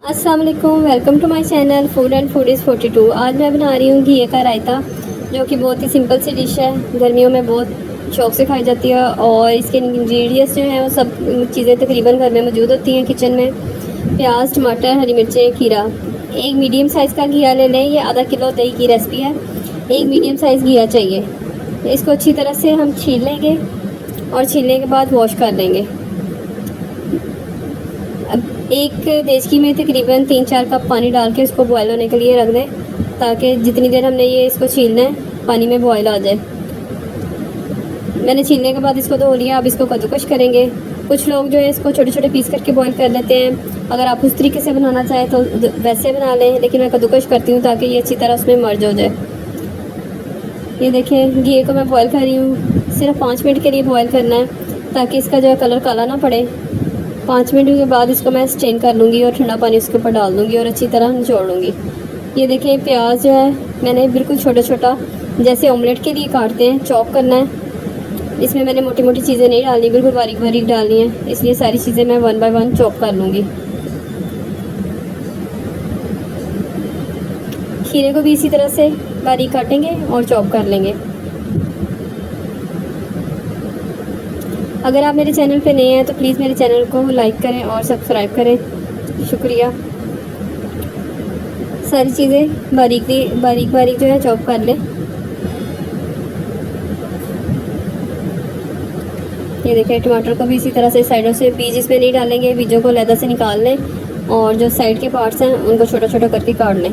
अस्सलाम वालेकुम, welcome to my channel food and foodies 42। आज मैं बना रही हूँ घी का रायता, जो कि बहुत ही सिंपल सी डिश है। गर्मियों में बहुत शौक से खाई जाती है और इसके इंग्रेडिएंट्स जो हैं वो सब चीज़ें तकरीबन घर में मौजूद होती हैं किचन में। प्याज, टमाटर, हरी मिर्चें, खीरा। एक मीडियम साइज़ का घिया ले लें। ये आधा किलो दही की रेसिपी है। एक मीडियम साइज़ घिया चाहिए। इसको अच्छी तरह से हम छील लेंगे और छीलने के बाद वॉश कर लेंगे। अब एक देचकी में तकरीबन 3-4 कप पानी डाल के इसको बॉयल होने के लिए रख दें, ताकि जितनी देर हमने ये इसको छीलना है पानी में बॉयल आ जाए। मैंने छीलने के बाद इसको धो लिया। अब इसको कद्दूकश करेंगे। कुछ लोग जो है इसको छोटे छोटे पीस करके बॉयल कर लेते हैं। अगर आप उस तरीके से बनाना चाहें तो वैसे बना लें, लेकिन मैं कद्दूकश करती हूँ ताकि ये अच्छी तरह उसमें मर्ज हो जाए। ये देखें, घी को मैं बॉयल कर रही हूँ। सिर्फ 5 मिनट के लिए बॉयल करना है, ताकि इसका जो है कलर काला ना पड़े। 5 मिनट के बाद इसको मैं स्ट्रेन कर लूँगी और ठंडा पानी उसके ऊपर डाल दूँगी और अच्छी तरह निचोड़ लूँगी। ये देखें, प्याज जो है मैंने बिल्कुल छोटा छोटा जैसे ऑमलेट के लिए काटते हैं चॉप करना है। इसमें मैंने मोटी मोटी चीज़ें नहीं डालनी, बिल्कुल बारीक बारीक डालनी है, इसलिए सारी चीज़ें मैं 1 बाय 1 चॉप कर लूँगी। खीरे को भी इसी तरह से बारीक काटेंगे और चॉप कर लेंगे। अगर आप मेरे चैनल पे नए हैं तो प्लीज़ मेरे चैनल को लाइक करें और सब्सक्राइब करें, शुक्रिया। सारी चीज़ें बारीक बारीक जो है चॉप कर लें। ये देखें, टमाटर को भी इसी तरह से साइडों से, बीज इसमें नहीं डालेंगे, बीजों को अलग से निकाल लें और जो साइड के पार्ट्स हैं उनको छोटा छोटा करके काट लें।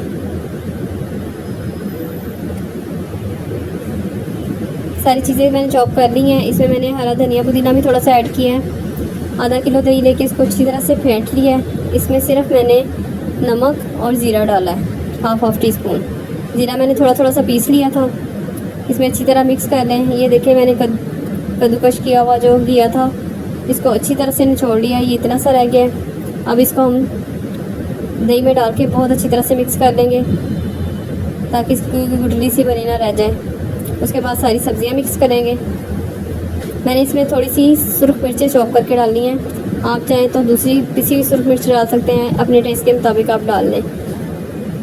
सारी चीज़ें मैंने चॉप कर ली हैं। इसमें मैंने हरा धनिया पुदीना भी थोड़ा सा ऐड किया है। आधा किलो दही लेके इसको अच्छी तरह से फेंट लिया है। इसमें सिर्फ मैंने नमक और ज़ीरा डाला है, हाफ टी स्पून। ज़ीरा मैंने थोड़ा थोड़ा सा पीस लिया था। इसमें अच्छी तरह मिक्स कर लें। ये देखें, मैंने कद्दूकश किया हुआ जो घिया था इसको अच्छी तरह से निचोड़ लिया। ये इतना सा रह गया है। अब इसको हम दही में डाल के बहुत अच्छी तरह से मिक्स कर लेंगे, ताकि इसकी गुठली सी बनी ना रह जाए। उसके बाद सारी सब्जियां मिक्स करेंगे। मैंने इसमें थोड़ी सी सुरख मिर्चें चॉप करके डालनी हैं। आप चाहें तो दूसरी पिसी हुई सुरख मिर्च डाल सकते हैं, अपने टेस्ट के मुताबिक आप डाल लें।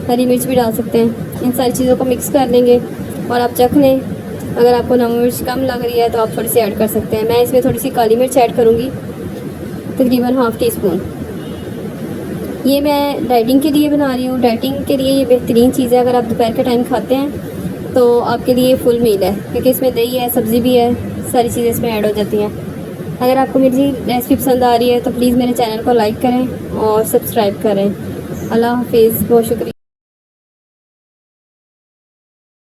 हरी मिर्च भी डाल सकते हैं। इन सारी चीज़ों को मिक्स कर लेंगे और आप चख लें। अगर आपको नमक मिर्च कम लग रही है तो आप थोड़ी सी ऐड कर सकते हैं। मैं इसमें थोड़ी सी काली मिर्च ऐड करूँगी, तकरीबन हाफ टी स्पून। ये मैं डाइटिंग के लिए बना रही हूँ। डाइटिंग के लिए ये बेहतरीन चीज़ है। अगर आप दोपहर के टाइम खाते हैं तो आपके लिए फुल मील है, क्योंकि इसमें दही है, सब्ज़ी भी है, सारी चीज़ें इसमें ऐड हो जाती हैं। अगर आपको मेरी रेसिपी पसंद आ रही है तो प्लीज़ मेरे चैनल को लाइक करें और सब्सक्राइब करें। अल्लाह हाफिज़, बहुत शुक्रिया।